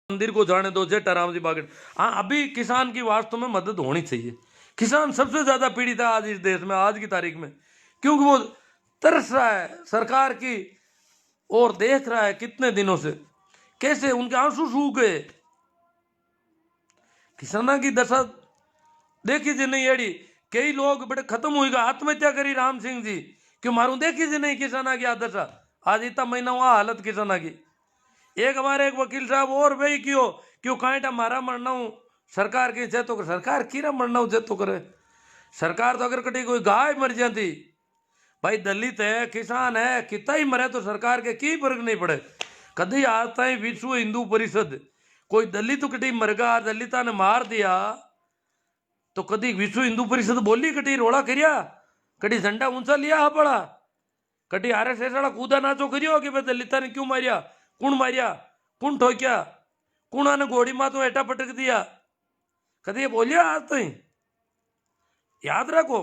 मंदिर को जाने दो, जेठाराम जी बागड़। हाँ, अभी किसान की वास्तव में मदद होनी चाहिए। किसान सबसे ज्यादा पीड़ित है आज इस देश में, आज की तारीख में, क्योंकि वो तरस रहा है सरकार की और देख रहा है कितने दिनों से कैसे उनके आंसू सूख गए। किसाना की दशा देखी जी नहीं एड़ी, कई लोग बड़े खत्म हुएगा, आत्महत्या करी राम सिंह जी, क्यों मारू देखी जी नहीं किसाना की दशा। आज इतना महीना हुआ हालत किसाना की। एक हमारे एक वकील साहब और वही क्यों कांटा मारा मरना हूं सरकार के जय तो करे, सरकार कीरा मरना हूं जय तो करे। सरकार तो अगर कटी कोई गाय मर जाती, भाई दलित है किसान है कितना ही मरे तो सरकार के की फर्क नहीं पड़े। कभी आता है विश्व हिंदू परिषद कोई दलित कटी मरगा, दलिता ने मार दिया तो कभी विश्व हिंदू परिषद बोली, कटी रोड़ा करिया, कटी झंडा ऊंचा लिया पड़ा, कटी आरएसएस वाला कूदा नाचो करियो कि भाई दलिता ने क्यों मारिया, कौन ठोक्या, कौन ने घोड़ी मातो हेटा पटक दिया, कभी ये बोलिया आज तो याद रखो।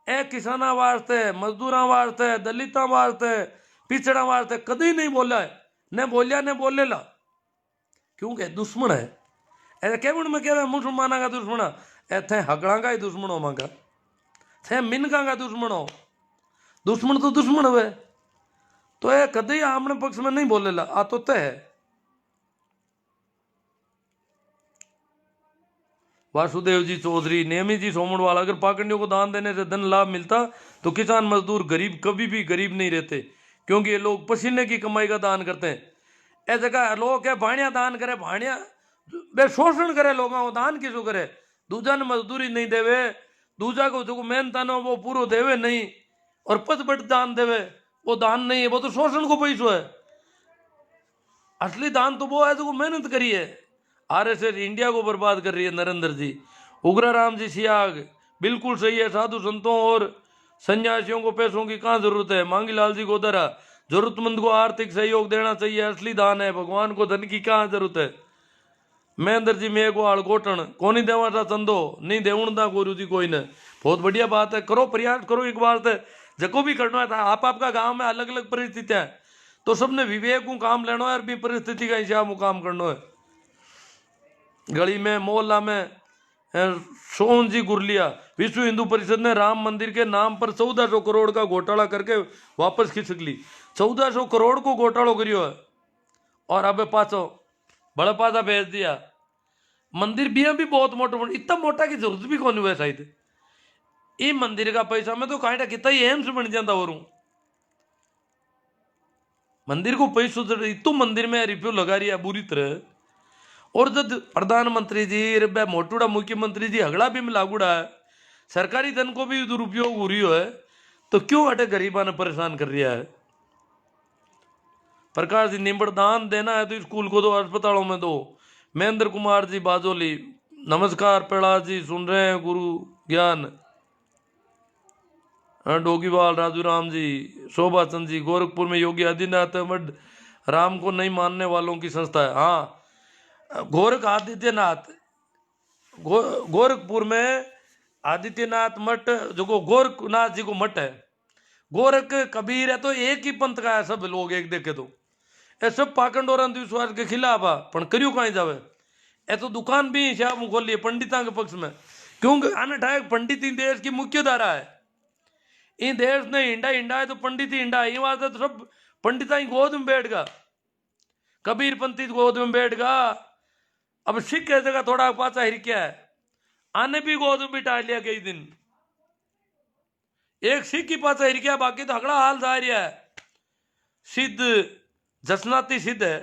ए किसाना वास्ते, मजदूरा वास्ते, दलिता वास्ते, पिछड़ा वास्ते कभी नहीं बोला है, ने बोलिया ने बोलेला, क्योंकि दुश्मन है। ऐसे केवल में क्या मुसलमाना का दुश्मन है, थे हकड़ा का ही दुश्मन हो, मांगा थे मिनका का दुश्मन हो, दुश्मन तो दुश्मन हुए तो ये कभी आमने पक्ष में नहीं बोलेला, आ तो तय है। वासुदेव जी चौधरी, नेमी जी सोमणवाल, अगर पाखंडियों को दान देने से धन लाभ मिलता तो किसान मजदूर गरीब कभी भी गरीब नहीं रहते, क्योंकि ये लोग पसीने की कमाई का दान करते हैं। ऐ जगह लोग क्या भाणिया दान करे, भाणिया बे शोषण करे लोगों को, दान किसको करे, दूजा ने मजदूरी नहीं देवे, दूजा को जो मेहनता न वो पूरा देवे नहीं, और पद बट दान देवे वो दान नहीं है, वो तो शोषण को पैसो है। असली दान तो वो है जो मेहनत करी है। आरएसएस इंडिया को बर्बाद कर रही है नरेंद्र जी। उग्राराम जी सियाग बिल्कुल सही है, साधु संतों और सन्यासियों को पैसों की कहाँ जरूरत है। मांगीलाल जी गोदरा, जरूरतमंद को आर्थिक सहयोग देना चाहिए, असली दान है, भगवान को धन की कहाँ जरूरत है। महेंद्र जी मेघवाल गोटन, कोनी देवा था चंदो नहीं देवणदा गुरु जी कोई ने, बहुत बढ़िया बात है, करो प्रयास करो। एक बात है जको भी करना था, आपका गांव में अलग अलग परिस्थितियां है तो सबने विवेक को काम लेना है और भी परिस्थिति का हिसाब में काम करना है। गली में मोहल्ला में सोहन जी गुरलिया, विश्व हिंदू परिषद ने राम मंदिर के नाम पर 1400 करोड़ का घोटाला करके वापस खिसक ली। 1400 करोड़ को घोटाला करियो है और अब पाचो बड़ा पाचा भेज दिया। मंदिर भी बहुत मोटा, इतना मोटा की जरूरत भी कौन हुआ शायद। ये मंदिर का पैसा में तो कांटा कितना ही एम्स बन जाता और मंदिर को पैसों इतो मंदिर में रिव्यू लगा रही है बुरी तरह। और जब प्रधानमंत्री जी मोटूड़ा मुख्यमंत्री जी हगड़ा भी में लागूड़ा है, सरकारी धन को भी दुरुपयोग हो रही है, तो क्यों अटे गरीबा ने परेशान कर रहा है। प्रकाश जी निम्बड़ दान देना है तो स्कूल को दो, अस्पतालों में दो। महेंद्र कुमार जी बाजोली नमस्कार, प्रहलाद जी सुन रहे हैं गुरु ज्ञान। डोगीवाल राजू राम जी, शोभा चंद जी, गोरखपुर में योगी आदित्यनाथ मठ राम को नहीं मानने वालों की संस्था है। हाँ, गोरख आदित्यनाथ गोरखपुर में आदित्यनाथ मठ जो गोरखनाथ जी को मठ है, गोरख कबीर है तो एक ही पंथ का है सब लोग एक देखे तो। ये सब पाखंड और अंधविश्वास के खिलाफ है, पर करियो कहीं जावे। ए तो दुकान भी हिसाब खोल लिए पंडिता के पक्ष में, क्योंकि अनठायक पंडित ही देश की मुख्य धारा है। इन देश ने हिंडा है तो पंडित ही हिंडा है, वास्ते तो सब पंडिता ही गोद में बैठ गा, कबीर पंडित गोद में बैठ गा। अब सिख की जगह थोड़ा पाचा हिरक्या है, आने भी गोद में बिठा लिया कई दिन, एक सिख की पाचा हिरक्या, बाकी तो हगड़ा हाल जा रहा है। सिद्ध जसनाती सिद्ध है,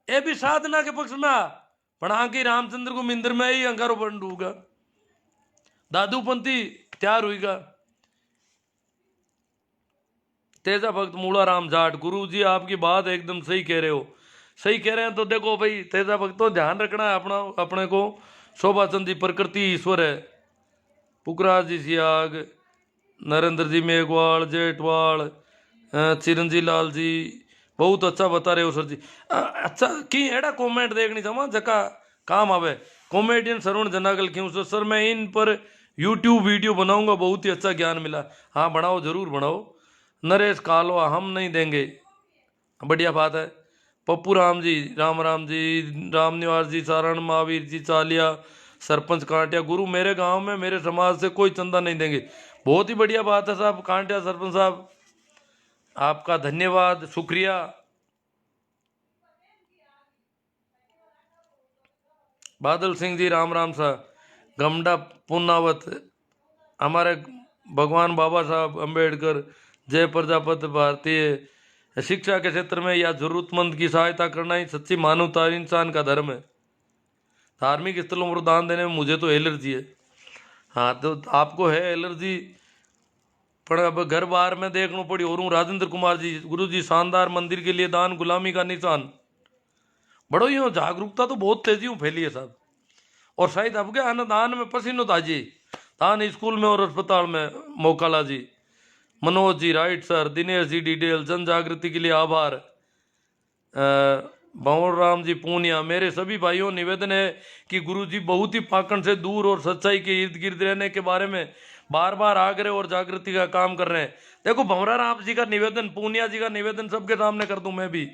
ये भी साधना के पक्ष में, पर आगे रामचंद्र को मिंदर में ही अंगारो बंद होगा, दादूपंथी तैयार हुईगा। तेजा भक्त मूला राम जाट, गुरु जी आपकी बात एकदम सही कह रहे हो, सही कह रहे हैं। तो देखो भाई तेजा भक्त तो ध्यान रखना है अपना, अपने को। शोभा चंद जी प्रकृति ईश्वर है, पुखराज जी सियाग, नरेंद्र जी मेघवाल, जेठवाल, चिरंजी लाल जी बहुत अच्छा बता रहे हो सर जी। अच्छा की एड़ा कमेंट देखनी चाहवा जका काम आवे। कॉमेडियन श्रवण जनागल क्यों सर मैं इन पर यूट्यूब वीडियो बनाऊंगा, बहुत ही अच्छा ज्ञान मिला। हाँ बनाओ, जरूर बनाओ। नरेश कालो हम नहीं देंगे, बढ़िया बात है। पप्पू राम जी, राम जी, राम निवास जी, सारण, महावीर जी चालिया, सरपंच कांटिया। गुरु मेरे गांव में मेरे समाज से कोई चंदा नहीं देंगे। बहुत ही बढ़िया बात है साहब कांटिया सरपंच साहब, आपका धन्यवाद, शुक्रिया। बादल सिंह जी राम सा, गमडा पुनावत, हमारे भगवान बाबा साहब अम्बेडकर, जय प्रजापति भारतीय। शिक्षा के क्षेत्र में या जरूरतमंद की सहायता करना ही सच्ची मानवता इंसान का धर्म है। धार्मिक स्थलों पर दान देने में मुझे तो एलर्जी है। हाँ तो आपको है एलर्जी, पर अब घर बार में देखना पड़ी। और हूँ राजेंद्र कुमार जी, गुरु जी शानदार, मंदिर के लिए दान गुलामी का निशान। बड़ो ही जागरूकता तो बहुत तेजी में फैली है साहब। और शायद अब क्या है ना, दान में पसीनो ताजी, दान स्कूल में और अस्पताल में। मोकाला जी, Manoj ji right sir, Dinesh ji detail, जन जागृति के लिए आभार। भंवर राम जी पूनिया, मेरे सभी भाइयों निवेदन है कि गुरु जी बहुत ही पाखंड से दूर और सच्चाई के इर्द गिर्द रहने के बारे में बार बार आग्रह और जागृति का काम कर रहे हैं। देखो भंवरा राम जी का निवेदन, पूनिया जी का निवेदन सबके सामने कर दूं मैं भी।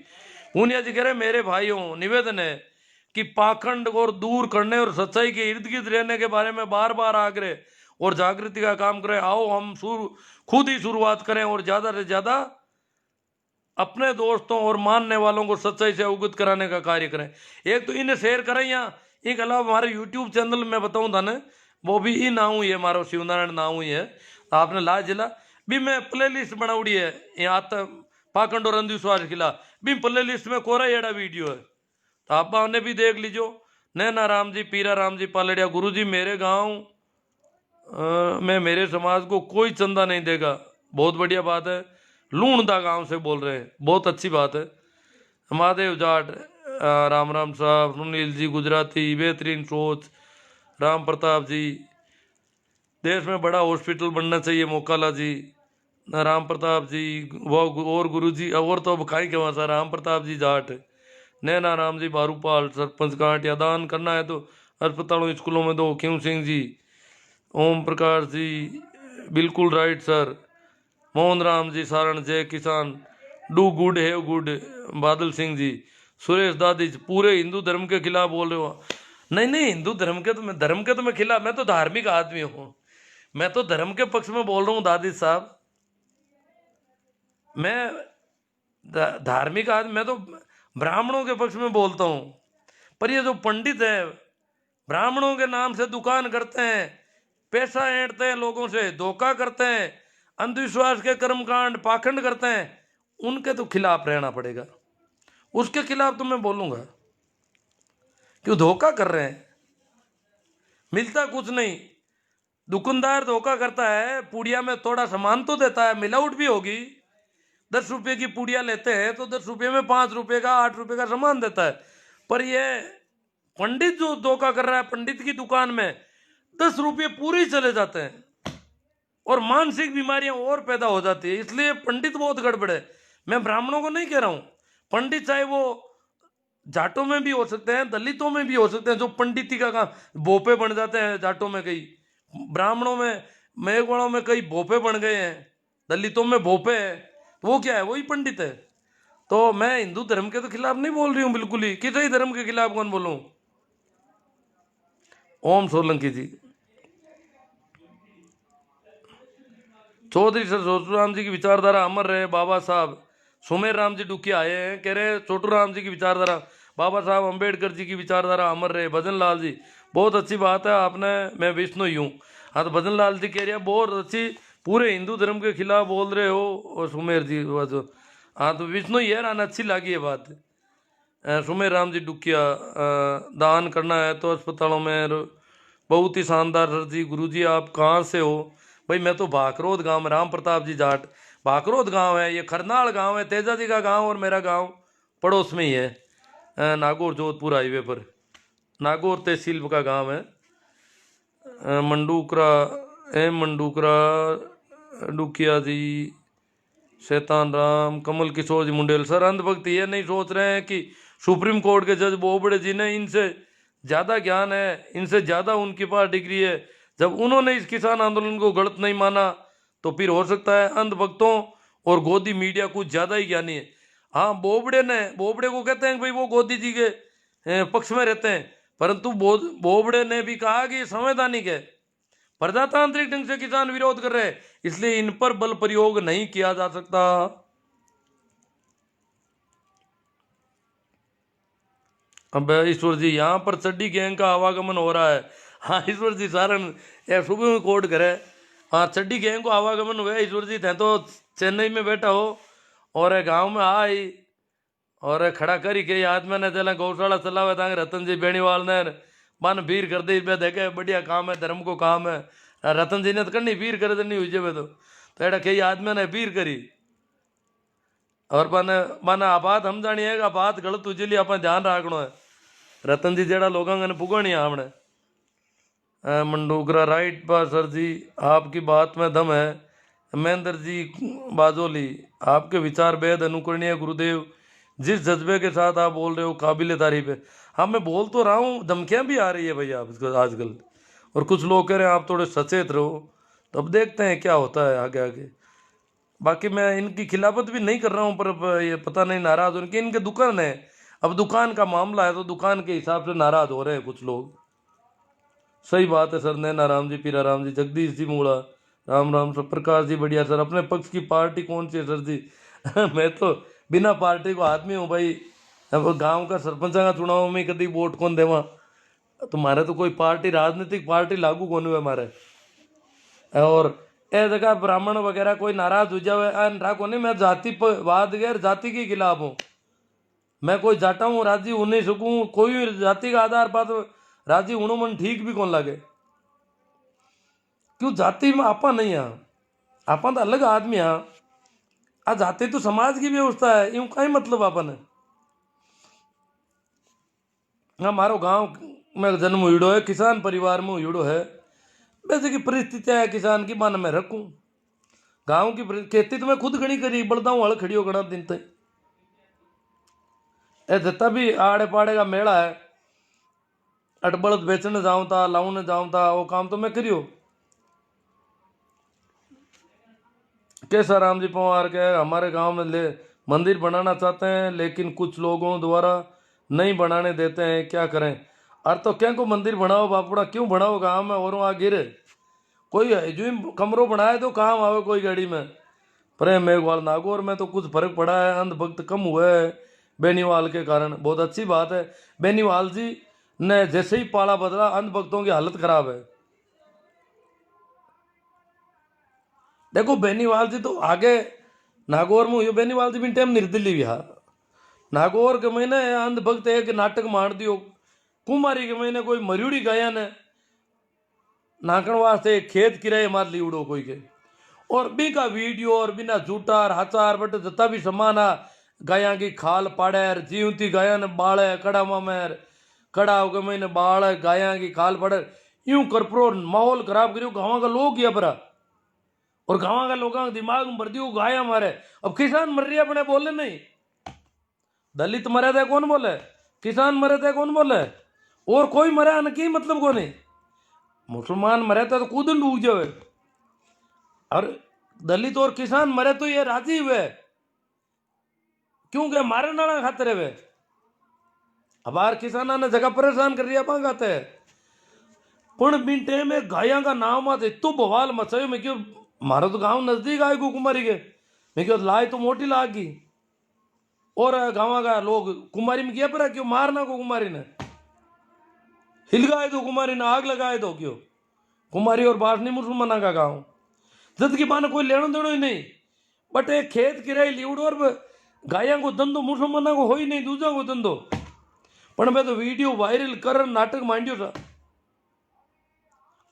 पूनिया जी कह रहे मेरे भाइयों निवेदन है कि पाखंड और दूर करने और सच्चाई के इर्द गिर्द रहने के बारे में बार बार आग्रह और जागृति का काम करें। आओ हम खुद ही शुरुआत करें और ज्यादा से ज्यादा अपने दोस्तों और मानने वालों को सच्चाई से अवगत कराने का कार्य करें। एक तो इन्हें शेयर करें, या एक अलावा हमारे यूट्यूब चैनल में बताऊं था ना, वो भी ही नाऊ ही है, मारो शिवनारायण नाऊ ही है। आपने लाल जिला भी मैं प्ले लिस्ट बनाउड़ी है, यहाँ तक पाखंड और अंधविश्वास खिला भी प्ले लिस्ट में कोरा एड़ा वीडियो है, तो आप उन्हें भी देख लीजो। नैना राम जी, पीरा राम जी पालड़िया, गुरु जी मेरे गाँव में मेरे समाज को कोई चंदा नहीं देगा। बहुत बढ़िया बात है। लूणदा गांव से बोल रहे हैं, बहुत अच्छी बात है। महादेव जाट, राम साहब, सुनील जी गुजराती, बेहतरीन सोच। राम प्रताप जी, देश में बड़ा हॉस्पिटल बनना चाहिए, मोकाला जी। राम प्रताप जी वो और गुरु जी और तो अब खाई के सर, राम प्रताप जी जाट। नैना राम जी बारूपाल, सरपंच कांटिया, दान करना है तो अस्पतालों स्कूलों में दो। क्यों सिंह जी, ओम प्रकाश जी बिल्कुल राइट सर। मोहन राम जी सारण, जय किसान, डू गुड हैव गुड। बादल सिंह जी, सुरेश दादी जी, पूरे हिंदू धर्म के खिलाफ बोल रहे हो। नहीं नहीं, हिंदू धर्म के तो मैं खिलाफ, मैं तो धार्मिक आदमी हूँ, मैं तो धर्म के पक्ष में बोल रहा हूँ दादी साहब। मैं धार्मिक आदमी, मैं तो ब्राह्मणों के पक्ष में बोलता हूँ। पर ये जो पंडित है ब्राह्मणों के नाम से दुकान करते हैं, पैसा ऐंठते हैं, लोगों से धोखा करते हैं, अंधविश्वास के कर्मकांड पाखंड करते हैं, उनके तो खिलाफ रहना पड़ेगा। उसके खिलाफ तो मैं बोलूंगा, क्यों धोखा कर रहे हैं, मिलता कुछ नहीं। दुकानदार धोखा करता है, पुड़िया में थोड़ा सामान तो देता है, मिलावट भी होगी। 10 रुपये की पुड़िया लेते हैं तो 10 रुपये में 5 रुपये का 8 रुपये का सामान देता है। पर ये पंडित जो धोखा कर रहा है, पंडित की दुकान में 10 रुपये पूरे चले जाते हैं और मानसिक बीमारियां और पैदा हो जाती है। इसलिए पंडित बहुत गड़बड़ है। मैं ब्राह्मणों को नहीं कह रहा हूं, पंडित चाहे वो जाटों में भी हो सकते हैं, दलितों में भी हो सकते हैं, जो पंडिती का काम भोपे बन जाते हैं। जाटों में कई, ब्राह्मणों में मेघवाड़ों में कई भोपे बन गए हैं, दलितों में भोपे है, तो वो क्या है, वही पंडित है। तो मैं हिंदू धर्म के तो खिलाफ नहीं बोल रही हूँ बिल्कुल ही, किसी धर्म के खिलाफ कौन बोलूं। ओम सोलंकी जी, चौधरी सर छोटू राम जी की विचारधारा अमर रहे। बाबा साहब सुमेर राम जी डुकिया आए हैं, कह रहे छोटू राम जी की विचारधारा, बाबा साहब अम्बेडकर जी की विचारधारा अमर रहे। भजन लाल जी, बहुत अच्छी बात है आपने, मैं विष्णु ही हूँ। हाँ तो भजन लाल जी कह रहे हैं बहुत अच्छी, पूरे हिंदू धर्म के खिलाफ बोल रहे हो। और सुमेर जी हाँ तो विष्णु ही है ना, अच्छी लगी है बात। सुमेर राम जी डुकिया, दान करना है तो अस्पतालों में, बहुत ही शानदार सर जी। गुरु जी आप कहाँ से हो? भाई मैं तो भाकरोद गांव में, राम प्रताप जी जाट, भाकरोद गांव है ये, खरनाल गांव है, तेजा जी का गांव और मेरा गांव पड़ोस में ही है, नागौर जोधपुर हाईवे पर, नागौर तहसील का गांव है। मंडूकरा मंडूकरा डुकिया जी, शैतान राम, कमल किशोर जी मुंडेल। सर अंधभक्त ये नहीं सोच रहे हैं कि सुप्रीम कोर्ट के जज बोबड़े जी ने इनसे ज़्यादा ज्ञान है, इनसे ज़्यादा उनके पास डिग्री है। जब उन्होंने इस किसान आंदोलन को गलत नहीं माना तो फिर हो सकता है अंधभक्तों और गोदी मीडिया कुछ ज़्यादा ही ज्ञानी है। हाँ, बोबड़े को कहते हैं कि भाई वो गोदी जी के पक्ष में रहते हैं, परंतु बोबड़े ने भी कहा कि ये संवैधानिक है, प्रजातांत्रिक ढंग से किसान विरोध कर रहे हैं, इसलिए इन पर बल प्रयोग नहीं किया जा सकता। अब ईश्वर जी, यहाँ पर चड्डी गैंग का आवागमन हो रहा है। हाँ ईश्वर जी, सारण या सुबह में कोर्ट करे। हाँ, चड्डी गैंग को आवागमन हुआ है। ईश्वर जी थे तो चेन्नई में बैठा हो और गांव में आई और खड़ा करी के याद मैंने चला गौशाला चला हुआ था रतन जी बेनीवाल ने मन भीड़ कर दी पे देखे बढ़िया काम है, धर्म को काम है। रतन जी ने तो करनी भीड़ कर देनी हुई जब तो एड़ा कई आदमी ने भीड़ करी और मन बात हम जानिए बात गलत हुई लिए अपन ध्यान रखना है। रतन जी जेड़ा लोगों ने पुगनी हमने मंडूकरा राइट पर सर जी, आपकी बात में दम है। महेंद्र जी बाजोली, आपके विचार बेहद अनुकरणीय गुरुदेव, जिस जज्बे के साथ आप बोल रहे हो काबिल तारीफ है। हाँ मैं बोल तो रहा हूँ, धमकियाँ भी आ रही है भैया आप आजकल, और कुछ लोग कह रहे हैं आप थोड़े सचेत रहो, तो अब देखते हैं क्या होता है आगे आगे। बाकी मैं इनकी खिलाफत भी नहीं कर रहा हूँ, पर ये पता नहीं नाराज हो, इनके दुकान है, अब दुकान का मामला है तो दुकान के हिसाब से नाराज हो रहे हैं कुछ लोग। सही बात है सर। नैना राम जी, पीरा राम जी, जगदीश जी मूड़ा, राम राम सर, प्रकाश जी बढ़िया सर। अपने पक्ष की पार्टी कौन सी है सर जी? मैं तो बिना पार्टी को आदमी हूँ भाई। अब गांव का सरपंच का चुनाव में कभी वोट कौन देवा, तुम्हारे तो कोई पार्टी राजनीतिक पार्टी लागू कौन हुआ हमारे। और ए जगह ब्राह्मण वगैरह कोई नाराज हो जाए राखो नहीं, मैं जातिवाद गैर जाति के खिलाफ हूँ। मैं कोई जाटा हूँ राजी हो नहीं सकूँ, कोई जाति का आधार पर राजी होनो मन ठीक भी कौन लगे। क्यों जाति में आपा नहीं है, आपा तो अलग आदमी है। आ जाति तो समाज की व्यवस्था है, यूं कहीं मतलब आपन है। हाँ, मारो गांव में जन्म हुईड़ो है, किसान परिवार में हुईड़ो है, वैसे की परिस्थितियां है किसान की मन में रखूं। गांव की खेती तो मैं खुद घनी करी, बड़दा हूँ हल खड़ी हो गणा दिन तक। जितना भी आड़े पाड़े का मेला है, अटबड़द बेचने जाऊं था, लाऊने जाऊं था, वो काम तो मैं करियो। कैसा राम जी पवार के हमारे गांव में ले मंदिर बनाना चाहते हैं, लेकिन कुछ लोगों द्वारा नहीं बनाने देते हैं, क्या करें? अरे तो क्या को मंदिर बनाओ बापुड़ा, क्यों बनाओ गांव में और वहाँ गिरे कोई जो कमरों बनाए तो काम आवे कोई गाड़ी में। प्रेम मेघवाल नागौर में तो कुछ फर्क पड़ा है, अंधभक्त कम हुए है बेनीवाल के कारण, बहुत अच्छी बात है। बेनीवाल जी ने जैसे ही पाला बदला अंधभक्तों की हालत खराब है। देखो बेनीवाल जी तो आगे नागौर में हुई, बेनीवाल जी भी टाइम निर्दलीय भी नागौर के महीने अंधभक्त एक नाटक मार दियो, कुमारी के महीने कोई मरियोड़ी गाया ने नाकण वास्ते खेत किराए मार लीवड़ो कोई के, और बी का वीडियो और बिना झूठार हाचार बट जता भी समान आ गाया की खाल पाड़े जीवती गाया ने बाड़े कड़ा मामेर कड़ा के महीने बाड़ गाया की खाल पड़े, यूं करप्रो माहौल खराब करियो गाँव का लोग या बरा, और गाँव का लोगों का दिमाग में भर दियो गाया मारे। अब किसान मर रही है अपने बोले नहीं, दलित मरे थे कौन बोले, किसान मरे थे कौन बोले, और कोई मरे न की मतलब को नहीं। मुसलमान मरे थे तो कूद डूब जाए, और दलित और किसान मरे तो ये राजी हुए, क्योंकि मारे नाना खाते रहे। अब आर किसाना ने जगह परेशान कर दिया खाते है, पण बिंटे में गाया का नाम आते तो बवाल मचायो। मैं क्यों मारो तो गांव नजदीक आए कुमारी के, मैं क्यों लाई तो मोटी लागी, और गाँव का लोग कुमारी में किया पर क्यों मारना को कुमारी ने हिलगाए दो, कुमारी ने आग लगाए दो, क्यों कुमारी और बासनी मुसलमाना का गाँव जद की बाने कोई लेनो देनो ही नहीं, बट एक खेत किराए लीवड़ो और गाया को धंधो मुसलमाना को हो ही नहीं, दूसरा को धंधो। पण मैं तो वीडियो वायरल कर नाटक मांडियो था,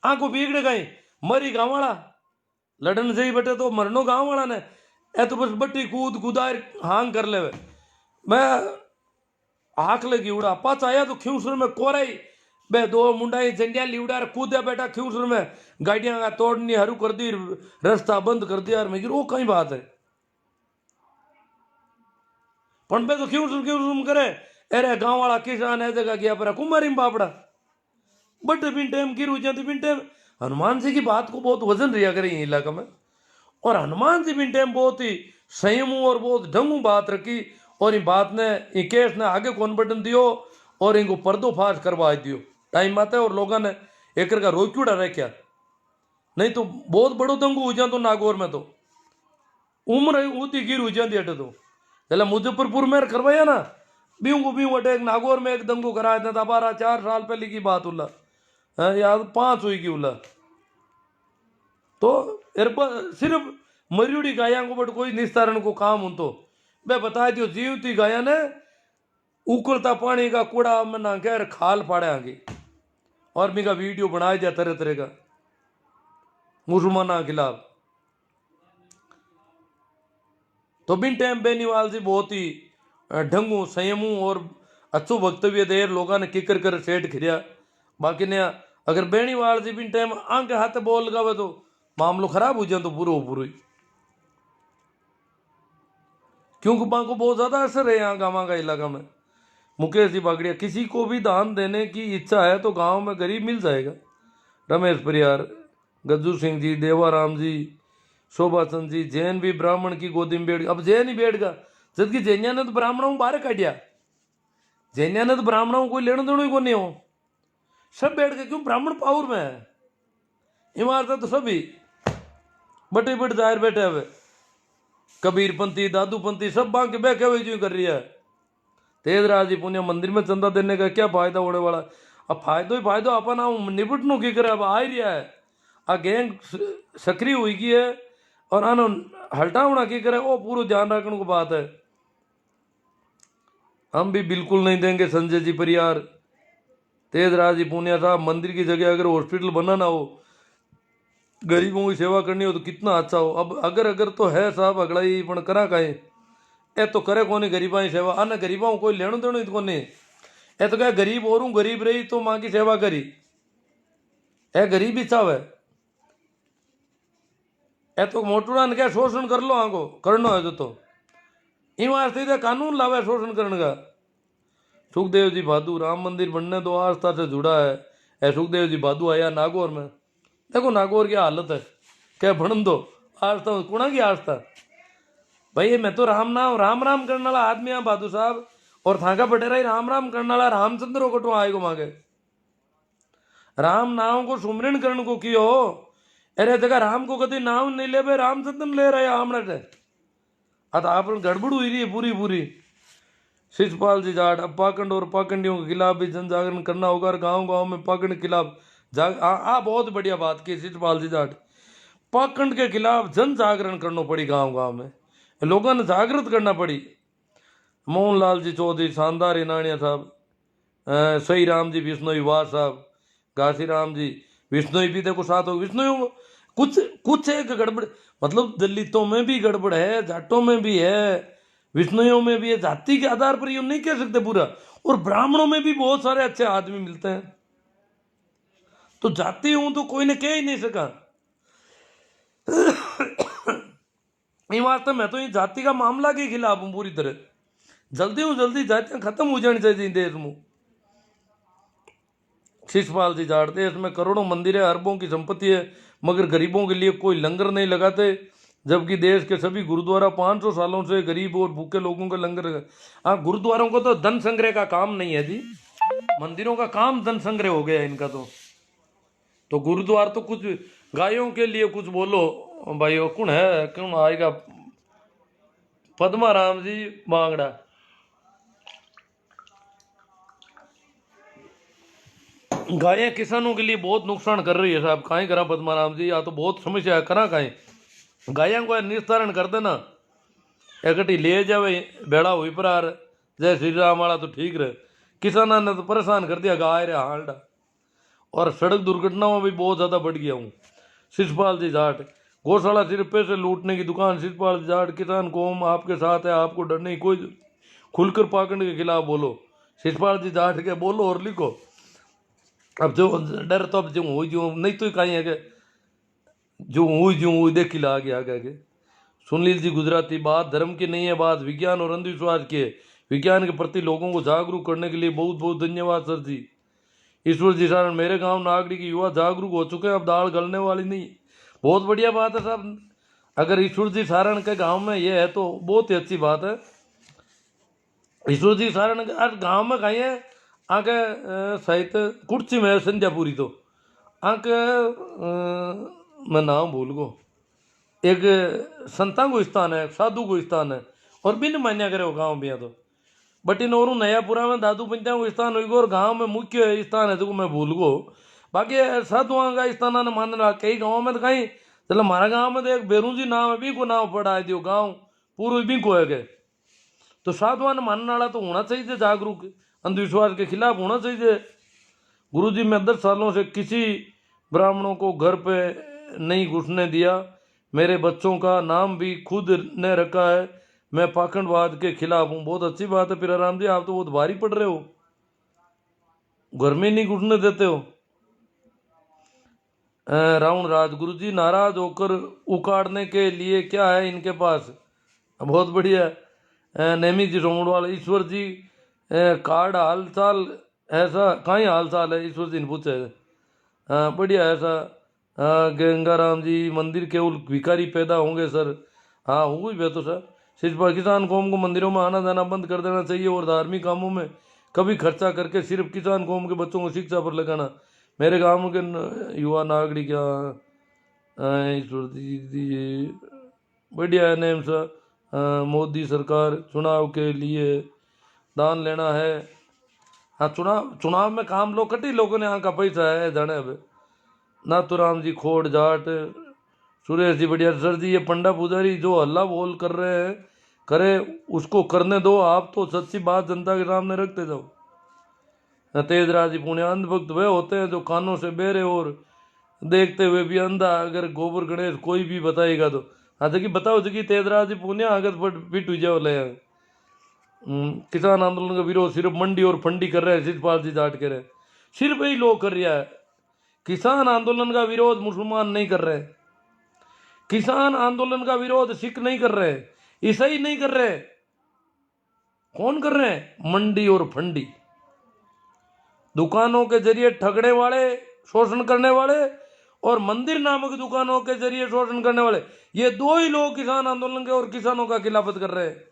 आंखों बिगड़ गई, मरी गाँव वाला लड़न से ही बटे तो मरनो गाँव वाला ने ए तो बस बट्टी कूद कुदार हांग कर ले। मैं आंख लगी उड़ा पाच आया तो ख्यूसर में कोराई बे दो मुंडा झंडिया लिवड़ा कूदे बैठा ख्यूसर में, गाड़ियां का तोड़नी हरू कर दी, रास्ता बंद कर दिया। मैं वो कहीं बात है, पण बे तो ख्यूसर करे अरे गाँव वाला किसान है जगह गया पर कुमारी में बापड़ा बट बिन टाइम की रुझाती बिन टाइम हनुमान जी की बात को बहुत वजन रिया करे इलाका में, और हनुमान जी बिन टाइम बहुत ही संयम और बहुत ढंगू बात रखी, और इन बात ने इन केस ने आगे कौन बटन दियो और इनको पर्दोफाश करवा दियो टाइम आता है। और लोगों ने एक का रोक्यूड़ा रह क्या, नहीं तो बहुत बड़ो दंगो हो जा तो नागौर में तो उम्र ऊती गिर हो जाती अटे तो चला मुजफ्फरपुर में करवाया ना बीऊ अटैक नागौर में एक दंगो कराया था 4 साल पहले की बात उल्ला याद 5 हुई की उल्ला तो सिर्फ मरियोड़ी गाया को बट कोई निस्तारण को काम हो तो मैं बता दियो जीवती गाया ने उकलता पानी का कूड़ा में ना कह खाल पाड़े आगे और मेरा वीडियो बनाया जाए तरह तरह का मुसलमाना के खिलाफ। तो बिन टाइम बेनीवाल जी बहुत ही ढंगू संयमू और अच्छो वक्तव्य दे लोगों ने किकर कर सेठ खिरिया। बाकी ने अगर बेनीवाल जी बिन टाइम आंके हाथ बोल लगावे तो मामलो खराब हो जाए तो पूरा ही, क्योंकि वहां को बहुत ज्यादा असर है यहाँ गाँव का इलाका में। मुकेश जी बागड़िया किसी को भी दान देने की इच्छा है तो गांव में गरीब मिल जाएगा। रमेश परियार, गज्जू सिंह जी, देवाराम जी, शोभा चंद जी, जैन भी ब्राह्मण की गोदी में बैठ, अब जैन ही बैठ गया जबकि जैनिया ने तो ब्राह्मणों बाहर काटिया, जैनिया ने तो ब्राह्मणों को लेना देना ही को नहीं हो, सब बैठ गए क्यों ब्राह्मण पावर में है, इमारत तो सभी बटे बट जाहिर बैठे हुए कबीरपंथी दादूपंथी सब बांके बैठे हुए जो कर रही है। तेजराज जी पुण्य मंदिर में चंदा देने का क्या फायदा होने वाला, अब फायदो ही फायदो अपन निपटनो की करे अब आ ही रहा है आ गैंग सक्रिय हुई की है और अन हटावना की करे वो पूरा ध्यान रखने को बात है। हम भी बिल्कुल नहीं देंगे संजय जी परियार। तेजराज जी पुनिया साहब मंदिर की जगह अगर हॉस्पिटल बनाना हो गरीबों की सेवा करनी हो तो कितना अच्छा हो। अब अगर तो है साहब अगला ही पण करा कहें ए तो करे कोनी गरीबा की सेवा आना गरीबा कोई लेनो देनो को नहीं ए तो क्या गरीब और गरीब रही तो माँ की सेवा करी ए गरीब ही चावे ए तो मोटूड़ा ने क्या शोषण कर लो आगो करना है तो ईमार सीधे कानून लावे शोषण करने का। सुखदेव जी भादू राम मंदिर बनने दो आस्था से जुड़ा है ए सुखदेव जी भादू आया नागौर में, देखो नागौर की हालत है क्या बन दो आस्था कुणा की आस्था भाई मैं तो राम राम करने वाला आदमी है बहादुर साहब और थाका बटेरा ही राम करने वाला रामचंद्र कटो आएगो मांगे राम नाम को सुमरण करने को कियो अरे जगह राम को कभी नाम नहीं ले भाई रामचंद्र ले रहे हमने से अत आप गड़बड़ हुई रही है पूरी। शिषपाल जी जाट अब पाखंड और पाखंडियों के खिलाफ भी जन जागरण करना होगा और गाँव में पाखंड के खिलाफ बहुत बढ़िया बात की शिषपाल जी जाट, पाखंड के खिलाफ जन जागरण करना पड़ी गाँव में लोगों ने जागृत करना पड़ी। मोहनलाल जी चौधरी शानदार इनानिया साहब, सही राम जी विष्णोई वाह साहब, घासी राम जी विष्णोई भी देखो साथ हो विष्णोई कुछ एक गड़बड़ मतलब दलितों में भी गड़बड़ है जाटों में भी है विष्णुओं में भी है, जाति के आधार पर ये नहीं कह सकते पूरा। और ब्राह्मणों में भी बहुत सारे अच्छे आदमी मिलते हैं तो जाति हूं तो कोई ने कह ही नहीं सका। वास्तव मैं तो ये जाति का मामला के खिलाफ हूं पूरी तरह, जल्दी जातियां खत्म हो जानी चाहिए देश में। शिषपाल जी जाट देश में करोड़ों मंदिर है अरबों की संपत्ति है मगर गरीबों के लिए कोई लंगर नहीं लगाते जबकि देश के सभी गुरुद्वारा 500 सालों से गरीब और भूखे लोगों का लंगर। हाँ गुरुद्वारों को तो धन संग्रह का काम नहीं है जी, मंदिरों का काम धन संग्रह हो गया इनका तो गुरुद्वार तो कुछ गायों के लिए कुछ बोलो भाई कौन है कौन आएगा पद्मा राम जी बांगड़ा गायें किसानों के लिए बहुत नुकसान कर रही है साहब कहीं करा पद्मा राम जी या तो बहुत समस्या है करा कहीं गायों को निस्तारण कर देना एकटी ले जावे बेड़ा हुई पर आ जय श्री राम वाला तो ठीक रहे किसाना ने तो परेशान कर दिया गाय रे हालडा और सड़क दुर्घटनाओं में भी बहुत ज़्यादा बढ़ गया हूँ। शिषपाल जी जाट गौशाला सिर्फ पैसे लूटने की दुकान। शिषपाल जी जाट किसान कौम आपके साथ है आपको डर नहीं कोई खुलकर पाखंड के खिलाफ बोलो। शिषपाल जी जाट के बोलो और लिखो अब जो डर तो अब जो नहीं तो कहीं है जो हुई देखी ला आगे। सुनील जी गुजराती बात धर्म की नहीं है बात विज्ञान और अंधविश्वास की है। विज्ञान के प्रति लोगों को जागरूक करने के लिए बहुत बहुत धन्यवाद सर जी। ईश्वर जी सारण मेरे गांव नागड़ी की युवा जागरूक हो चुके हैं अब दाल गलने वाली नहीं। बहुत बढ़िया बात है साहब, अगर ईश्वर जी सारण के गांव में ये है तो बहुत ही अच्छी बात है। ईश्वर जी सारण आज गांव में कहीं है आके साहित्य कुर्सी में संध्यापुरी तो आके मैं नाम भूल गो एक संता को स्थान है साधु को स्थान है और बिन मान्या करे वो गाँव भी तो बट इन और नयापुरा में दादू पंचा को स्थान हो और गाँव में मुख्य स्थान है तो मैं भूल गो बाकी साधुआ का स्थान ने मान रहा कई गाँव में तो कहीं चलो हमारा गाँव में तो एक बेरू जी नाम है भी को नाम पड़ा है दियो गाँव पूर्व भी को है गए तो साधुवान मानने वाला तो होना चाहिए जागरूक अंधविश्वास के खिलाफ होना चाहिए। गुरु जी मैं 10 सालों से किसी ब्राह्मणों को घर पे नहीं घुसने दिया, मेरे बच्चों का नाम भी खुद ने रखा है, मैं पाखंडवाद के खिलाफ हूँ। बहुत अच्छी बात है फिर राम जी, आप तो बहुत भारी पड़ रहे हो, घर में नहीं घुसने देते हो। रावण राज गुरु जी नाराज होकर उखाड़ने के लिए क्या है इनके पास? बहुत बढ़िया। नेमी जी रोमड़वाल ईश्वर जी कार्ड हाल चाल ऐसा कहीं हाल चाल है ईश्वर जी ने पूछे। बढ़िया ऐसा। गंगाराम जी मंदिर केवल भिखारी पैदा होंगे सर? हाँ हो भी तो सर, सिर्फ किसान कौम को मंदिरों में आना जाना बंद कर देना चाहिए और धार्मिक कामों में कभी खर्चा करके सिर्फ किसान कौम के बच्चों को शिक्षा पर लगाना। मेरे गांव के युवा नागरिक ईश्वर जी बढ़िया है नेम सा। मोदी सरकार चुनाव के लिए दान लेना है। हाँ चुनाव में काम लो कटी लोगों ने यहाँ का पैसा है जाने। अब नाथुराम जी खोड़ जाट सुरेश जी बढ़िया। सर जी ये पंडा पुजारी जो हल्ला बोल कर रहे हैं करे उसको करने दो, आप तो सच्ची बात जनता के सामने रखते जाओ। तेजराज जी पुण्य अंधभक्त वे होते हैं जो कानों से बेरे और देखते हुए भी अंधा। अगर गोबर गणेश कोई भी बताएगा तो हाँ जगी बताओ जगी तेजराज जी पुण्य अगर पिट जाओ ले। किसान आंदोलन का विरोध सिर्फ मंडी और फंडी कर रहे हैं, शिषपाल जी जाट के रहे सिर्फ यही लोग कर रहा है। किसान आंदोलन का विरोध मुसलमान नहीं कर रहे, किसान आंदोलन का विरोध सिख नहीं कर रहे, ईसाई नहीं कर रहे, कौन कर रहे हैं? मंडी और फंडी, दुकानों के जरिए ठगने वाले, शोषण करने वाले और मंदिर नामक दुकानों के जरिए शोषण करने वाले, ये दो ही लोग किसान आंदोलन के और किसानों का खिलाफत कर रहे हैं।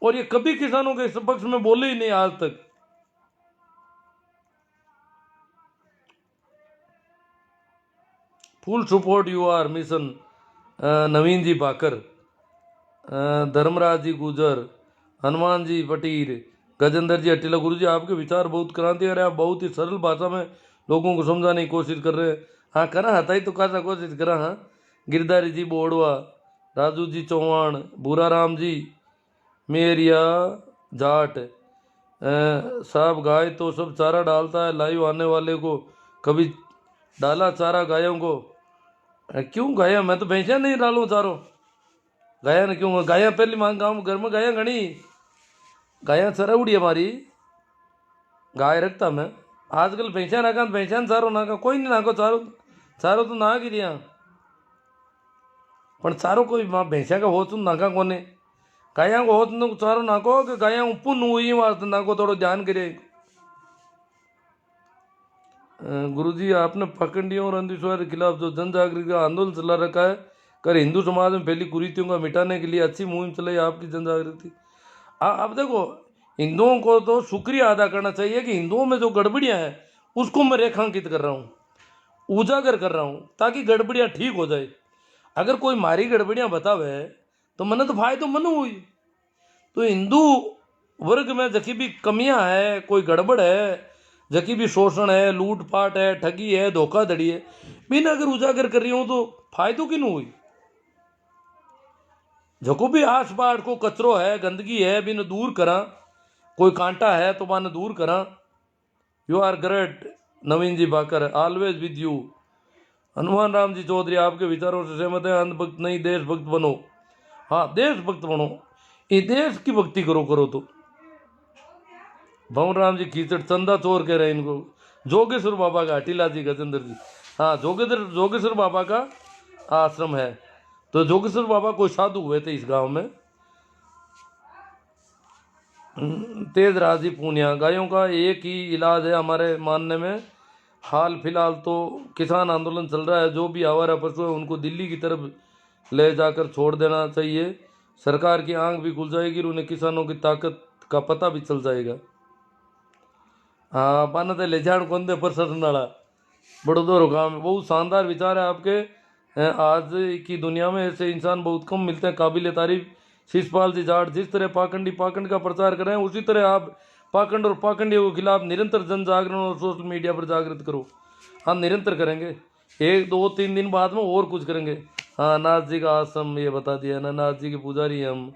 और ये कभी किसानों के पक्ष में बोले ही नहीं आज तक। Full support you are mission Naveen ji Bakar, Dharmraj ji Gujar, Hanuman जी पटीर, गजेंद्र जी अटीला। गुरु जी आपके विचार बहुत क्रांति है, आप बहुत ही सरल भाषा में लोगों को समझाने की कोशिश कर रहे हैं। हाँ करा हता ही तो कैसा कोशिश करा। हाँ गिरधारी जी बोड़वा, राजू जी चौहान, भूरा राम जी मेरिया जाट साहब। गाय तो सब चारा डालता है, लाइव आने वाले को कभी डाला चारा गायों को? क्यों गाया? मैं तो भैंसा नहीं डालूं चारों। गाया ने क्यों? गाया पहली मांग गाँव घर में गाया घनी गाया चरा उड़ी हमारी गाय रखता मैं। आजकल भैंसा नाका भैंसा चारो नाका कोई नहीं नाको चारो चारो तो ना गिरिया पण चारो कोई माँ भैंसा का हो तुम नाका कोने गाया को हो तुम चारो नाको कि गाया पुन हुई वास्ते नाको थोड़ा ध्यान करे। गुरुजी आपने पाखंडियों और अंधविश्वास के खिलाफ जो जन जागृति का आंदोलन चला रखा है, कर हिंदू समाज में फैली कुरीतियों का मिटाने के लिए अच्छी मुहिम चलाई आपकी जन जागृति। अब देखो हिंदुओं को तो शुक्रिया अदा करना चाहिए कि हिंदुओं में जो गड़बड़ियां हैं उसको मैं रेखांकित कर रहा हूँ, उजागर कर रहा हूँ ताकि गड़बड़ियां ठीक हो जाए। अगर कोई मारी गड़बड़ियां बतावे तो मैंने तो फायदो मन हुई। तो हिंदू वर्ग में जकी भी कमियां है, कोई गड़बड़ है, जकी भी शोषण है, लूटपाट है, ठगी है, धोखाधड़ी है, बिना अगर उजागर कर रही हूं तो फायदो क्यों हुई? जको भी आस पास को कचरो है, गंदगी है, बिन दूर करा, कोई कांटा है तो माने दूर करा। You are great Naveen ji Bakar, always with you. Hanuman Ram ji Chaudhary आपके विचारों से सहमत है, अंधभक्त नहीं देशभक्त बनो। हाँ देशभक्त बनो, ये देश की भक्ति करो तो। भवन राम जी कीचड़ चंदा चोर कह रहे हैं इनको। जोगेश्वर बाबा का, टीला जी गजेंद्र जी, हाँ जोगेश्वर बाबा का आश्रम है। तो जोगेश्वर बाबा कोई साधु हुए थे इस गांव में। तेज राजी पूनिया, गायों का एक ही इलाज है हमारे मानने में। हाल फिलहाल तो किसान आंदोलन चल रहा है, जो भी आवारा पशु है उनको दिल्ली की तरफ ले जाकर छोड़ देना चाहिए। सरकार की आंख भी खुल जाएगी और उन्हें किसानों की ताकत का पता भी चल जाएगा। हाँ पाना तो ले जान कौन दे प्रशासन वाला बड़ो दो काम है। बहुत शानदार विचार है आपके। आज की दुनिया में ऐसे इंसान बहुत कम मिलते हैं, काबिल तारीफ शिषपाल जी जाट। जिस तरह पाखंडी पाखंड का प्रचार कर रहे हैं, उसी तरह आप पाखंड और पाखंडियों के खिलाफ निरंतर जन जागरण और सोशल मीडिया पर जागृत करो। हम निरंतर करेंगे, 1 2 3 दिन बाद में और कुछ करेंगे। हाँ नाथ जी का आश्रम ये बता दिया ना, नाथ जी के पुजारी हैं हम।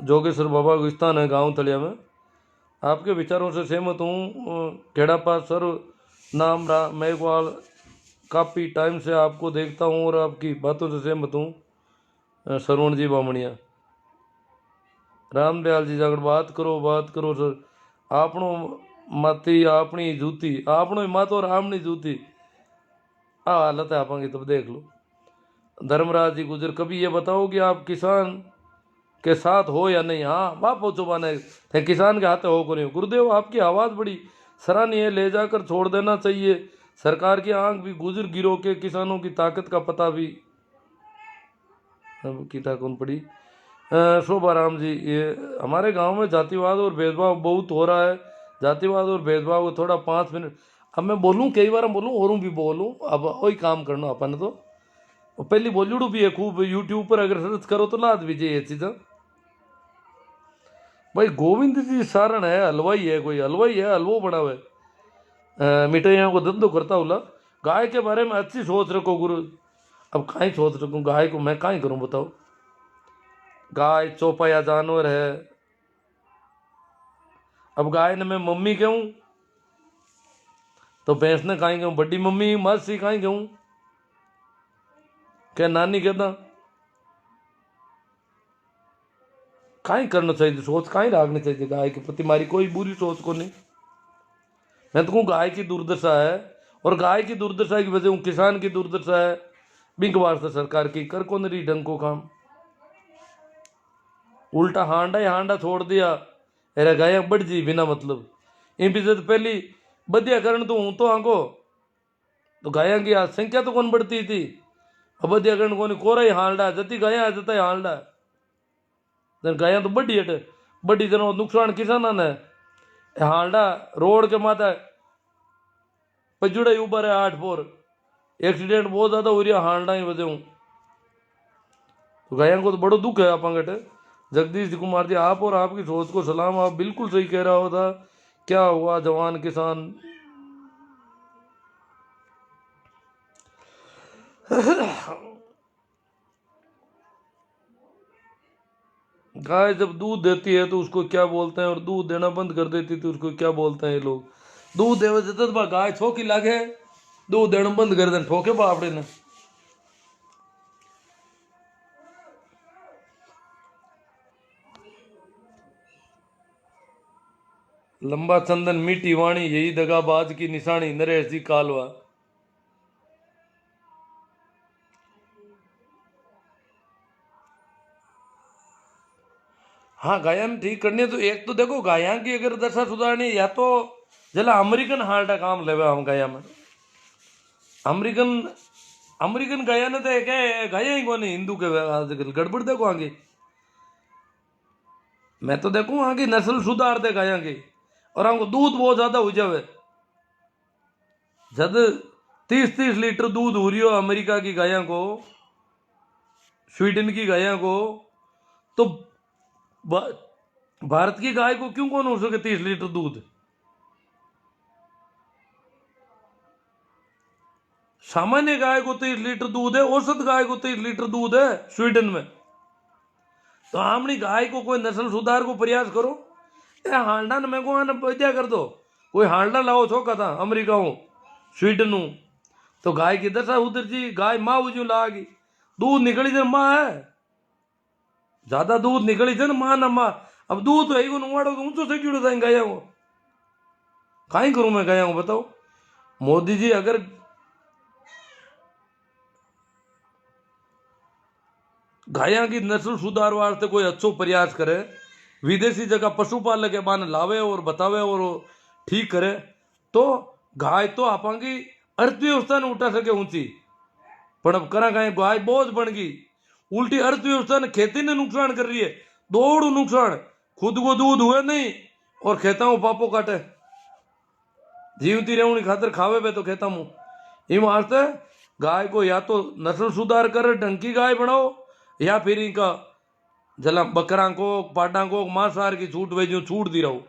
जोगेश्वर बाबा का स्थान है गांव तलिया में। आपके विचारों से सहमत हूँ। खेड़ापा सर नाम मेघवाल, काफ़ी टाइम से आपको देखता हूँ और आपकी बातों से सहमत हूँ। सरवण जी बामणिया, रामदयाल जी जागड़ बात करो सर। आपनो माती अपनी जूती, आपनो ही मातो और आपनी जूती, आ हालत है आपकी। तब देख लो। धर्मराज जी गुजर, कभी ये बताओ कि आप किसान के साथ हो या नहीं। हाँ बाप हो चुबाने थे, किसान के हाथ हो को नहीं। गुरुदेव आपकी आवाज़ बड़ी सराहनीय है, ले जाकर छोड़ देना चाहिए। सरकार की आंख भी गुजर गिरो के किसानों की ताकत का पता भी कीटा कौन पड़ी। शोभा राम जी, ये हमारे गांव में जातिवाद और भेदभाव बहुत हो रहा है। जातिवाद और भेदभाव को थोड़ा 5 मिनट अब मैं बोलूँ, कई बार बोलूँ और भी बोलूँ। अब वही काम करना अपन तो पहली बॉलीवुड भी है खूब, यूट्यूब पर अगर सर्च करो तो लाद भी ये चीज़ें। भाई गोविंद जी सारण है, हलवाई है, कोई हलवाई है, हलवो बना हुआ है, मिठाइयों को धंधो करता हुआ। गाय के बारे में अच्छी सोच रखो गुरु। अब कहीं सोच रखूँ गाय को मैं कहीं करूँ बताओ। गाय चौपाया जानवर है। अब गाय ने मैं मम्मी कहूँ तो भैंस ने कहीं कहूँ बड़ी मम्मी, मासी कहीं कहूँ, क्या नानी कहता। कहीं करना चाहिए, सोच कहीं रखनी चाहिए गाय के प्रति। हमारी कोई बुरी सोच को नहीं। मैं तो कहूँ गाय की दुर्दशा है, और गाय की दुर्दशा की वजह किसान की दुर्दशा है। बिंक वास्ते सरकार की कर को नहीं ढंग को काम, उल्टा हांडा ही हांडा छोड़ दिया। अरे गाय बढ़ जी बिना मतलब इन पीछे तो पहली बदिया करण तो हूँ तो आंको तो गाया की आज संख्या तो कौन बढ़ती थी। अब बदिया करण को कोरा ही हालडा जती गाया जता ही हालडा। गाया तो बड़ी हट बड़ी जन नुकसान किसाना ने। हालडा रोड के माथा पजुड़ा ही ऊपर है 8 4 एक्सीडेंट बहुत ज्यादा हो रहा हालडा ही वजह। तो गाया को तो बड़ो दुख है आप गट। जगदीश कुमार जी, आप और आपकी सोच को सलाम। आप बिल्कुल सही कह रहा होता। क्या हुआ जवान किसान गाय जब दूध देती है तो उसको क्या बोलते हैं, और दूध देना बंद कर देती तो उसको क्या बोलते हैं ये लोग। दूध देवे देते तो गाय छोकी लागे, दूध देना बंद कर दे ठोके बापड़े ने। लंबा चंदन मीठी वाणी, यही दगाबाज की निशानी, नरेश जी कालवा। हाँ गायन ठीक करनी है तो एक तो देखो गाया की अगर दशा सुधारनी या तो जला अमेरिकन हार्टा काम लेवे हम गाया में। अमेरिकन अमेरिकन गाया ने तो क्या गाया ही कौन हिंदू के आजकल गड़बड़ देखो आगे। मैं तो देखूं आगे नस्ल सुधार दे गाया की, और हमको दूध बहुत ज्यादा हो जावे। जब 30 लीटर दूध हो रही हो अमेरिका की गाया को, स्वीडन की गाया को, तो भारत की गाय को क्यों कौन हो सके 30 लीटर दूध। सामान्य गाय को 30 लीटर दूध है, औसत गाय को 30 लीटर दूध है स्वीडन में। तो हमनी गाय को कोई नस्ल सुधार को प्रयास करो। हांडा ने मैं को क्या कर दो, कोई हांडा लाओ छोका था अमेरिका हो स्वीडन हो, तो गाय की दशा उधर जी। गाय माँ उजू लागी, दूध निकली जन माँ है, ज्यादा दूध निकली जन माँ ना माँ। अब दूध तो एक नुआड़ो ऊंचो से क्यों था गाया को, कहीं करूं मैं गाया हूं बताओ। मोदी जी अगर गाया की नस्ल सुधार वास्ते कोई अच्छो प्रयास करे, विदेशी जगह पशुपालक के बाने लावे और बतावे और ठीक करे, तो गाय तो आपकी अर्थव्यवस्था ने उठा सके ऊंची। पर अब करा कहें गाय बोझ बन गई, उल्टी अर्थव्यवस्था ने खेती ने नुकसान कर रही है, दौड़ नुकसान, खुद को दूध हुए नहीं और खेता को पापो काटे, जीवती रहनी खातर खावे पे तो खेता मुंह। इन वास्ते गाय को या तो नस्ल सुधार कर ढंग की गाय बनाओ, या फिर इनका जला बकरा को पाडा को मांसाहार की छूट भेजो, छूट दी रहो।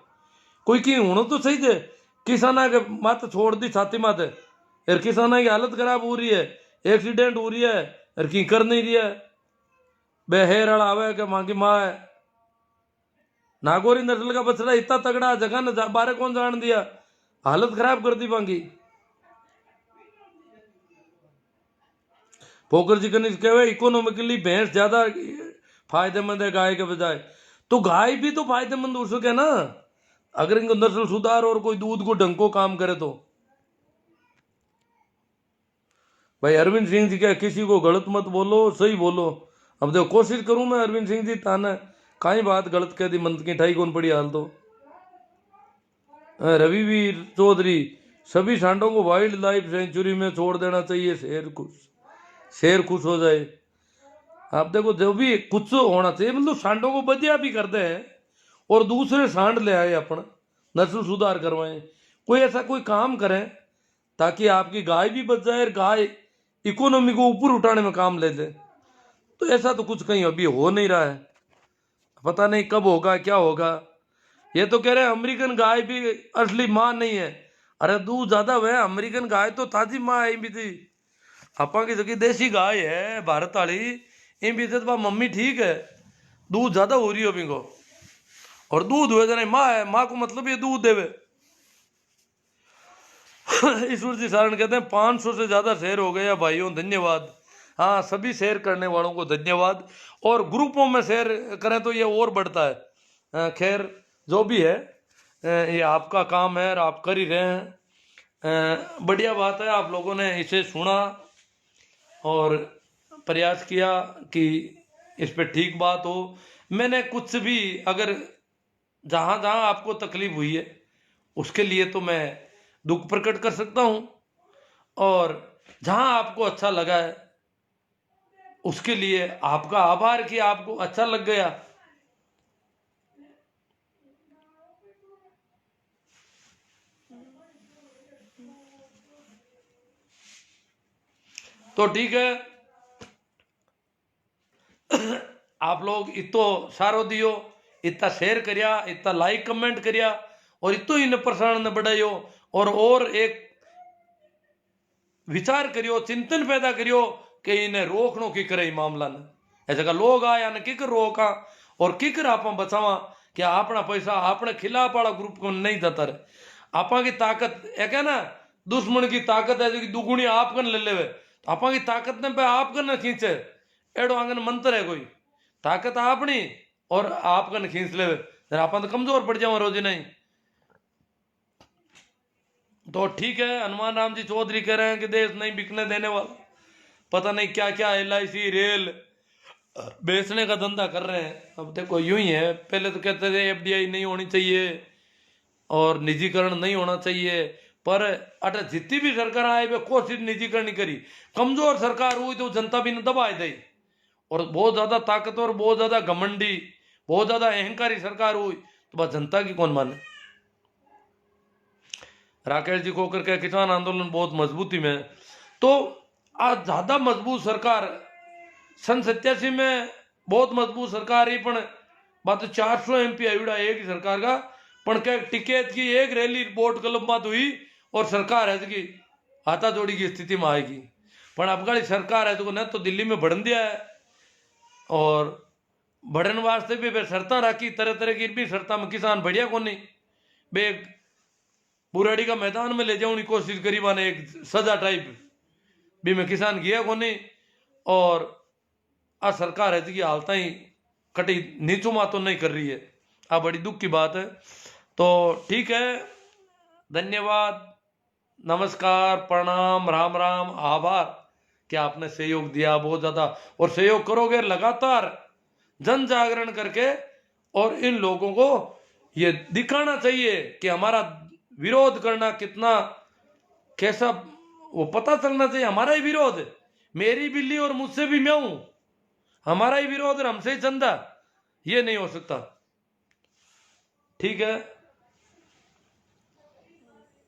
कोई की होना तो सही थे, किसाना के मत छोड़ दी छाती मत, यार किसाना की हालत खराब हो रही है, एक्सीडेंट हो रही है, यार की कर नहीं रही है, बेहेर वाला आवे के मां की माँ है। नागौरी नस्ल का बछड़ा इतना तगड़ा जगह न बारे कौन जान दिया, हालत खराब कर दी बांगी। पोकर जी कनिष्ठ कहे इकोनॉमिकली भैंस ज्यादा फायदेमंद है गाय के बजाय, तो गाय भी तो फायदेमंद हो सके ना, अगर इनको नस्ल सुधार और कोई दूध को ढंग को काम करे तो। भाई अरविंद सिंह जी क्या, किसी को गलत मत बोलो, सही बोलो। अब देखो कोशिश करूं मैं अरविंद सिंह जी ताना कहीं बात गलत कह दी, मंत की ठाई कौन पड़ी हाल तो। रविवीर चौधरी, सभी सांडों को वाइल्ड लाइफ सेंचुरी में छोड़ देना चाहिए, शेर खुश हो जाए। आप देखो जो भी कुछ होना चाहिए, मतलब सांडों को बढ़िया भी करते हैं और दूसरे सांड ले आए अपना नस्ल सुधार करवाएं, कोई ऐसा कोई काम करें ताकि आपकी गाय भी बच जाए और गाय इकोनॉमी को ऊपर उठाने में काम ले ले। तो ऐसा तो कुछ कहीं अभी हो नहीं रहा है, पता नहीं कब होगा क्या होगा। ये तो कह रहे हैं अमेरिकन गाय भी असली माँ नहीं है, अरे दूध ज्यादा हुए, अमेरिकन गाय तो ताजी माँ आई भी थी, आपा की जगह देसी गाय है भारत वाली, इन भी तो मम्मी ठीक है, दूध ज्यादा हो रही है अभी को, और दूध हुए जाने माँ है, माँ को मतलब ये दूध देवे। ईश्वर जी सारण कहते हैं 500 से ज्यादा शेयर हो गया भाइयों, धन्यवाद। हाँ सभी शेयर करने वालों को धन्यवाद, और ग्रुपों में शेयर करें तो ये और बढ़ता है। खैर जो भी है ये आपका काम है और आप कर ही रहे हैं, बढ़िया बात है, आप लोगों ने इसे सुना और प्रयास किया कि इस पे ठीक बात हो। मैंने कुछ भी अगर जहाँ जहाँ आपको तकलीफ हुई है उसके लिए तो मैं दुख प्रकट कर सकता हूँ, और जहाँ आपको अच्छा लगा है उसके लिए आपका आभार कि आपको अच्छा लग गया। तो ठीक है, आप लोग इतो सारो दियो, इतना शेयर करिया, इतना लाइक कमेंट करिया, और इतो इन प्रसारण ने बढ़ाइयो, और एक विचार करियो, चिंतन पैदा करियो कि इन्हें रोकनो की करे मामला ने, ऐसे का लोग आया ने किकर रोका और किकर आप बचावा कि अपना पैसा अपने खिलाफ वाला ग्रुप को नहीं जाता रहे। आपा की ताकत एक है ना, दुश्मन की ताकत है जो कि दुगुनी आप कन ले लेवे, तो आपा की ताकत ने पे आप कन खींचे, एडो आंगन मंत्र है कोई, ताकत अपनी और आप कन खींच लेवे, आप तो कमजोर पड़ जाओ रोज नहीं। तो ठीक है, हनुमान राम जी चौधरी कह रहे हैं कि देश नहीं बिकने देने वाला, पता नहीं क्या क्या LIC रेल बेचने का धंधा कर रहे हैं। अब देखो यूं ही है, पहले तो कहते थे FDI नहीं होनी चाहिए और निजीकरण नहीं होना चाहिए, पर अटे जितनी भी सरकार आए वे कोशिश निजीकरण नहीं करी, कमजोर सरकार हुई तो जनता भी न दबाए दी, और बहुत ज्यादा ताकतवर, बहुत ज्यादा घमंडी, बहुत ज्यादा अहंकारी सरकार हुई तो बस जनता की कौन माने। राकेश जी खोकर के किसान आंदोलन बहुत मजबूती में, तो आज ज्यादा मजबूत सरकार सन 87 में बहुत मजबूत सरकार ही, पण बात 400 MP आयुड़ा एक ही सरकार का, पण क्या टिकैत की एक रैली बोर्ड क्लब बात हुई और सरकार है कि हाथा जोड़ी की स्थिति में आएगी। पण अफगानी सरकार है तो न तो दिल्ली में बढ़न दिया है, और बढ़न वास्ते भी शर्ता रखी, तरह तरह की भी शर्ता में किसान बढ़िया को नहीं, बे बुराड़ी का मैदान में ले जाऊँ कोशिश करी माने एक सजा टाइप भी में किसान गया को नहीं, और आ सरकार है कि हालत ही कटी नीचू मा तो नहीं कर रही है, आ बड़ी दुख की बात है। तो ठीक है, धन्यवाद, नमस्कार, प्रणाम, राम राम, आभार कि आपने सहयोग दिया बहुत ज्यादा, और सहयोग करोगे लगातार जन जागरण करके, और इन लोगों को ये दिखाना चाहिए कि हमारा विरोध करना कितना कैसा, वो पता चलना चाहिए हमारा ही विरोध मेरी बिल्ली और मुझसे भी म्याऊं, हमारा ही विरोध और हमसे ही चंदा, ये नहीं हो सकता। ठीक है।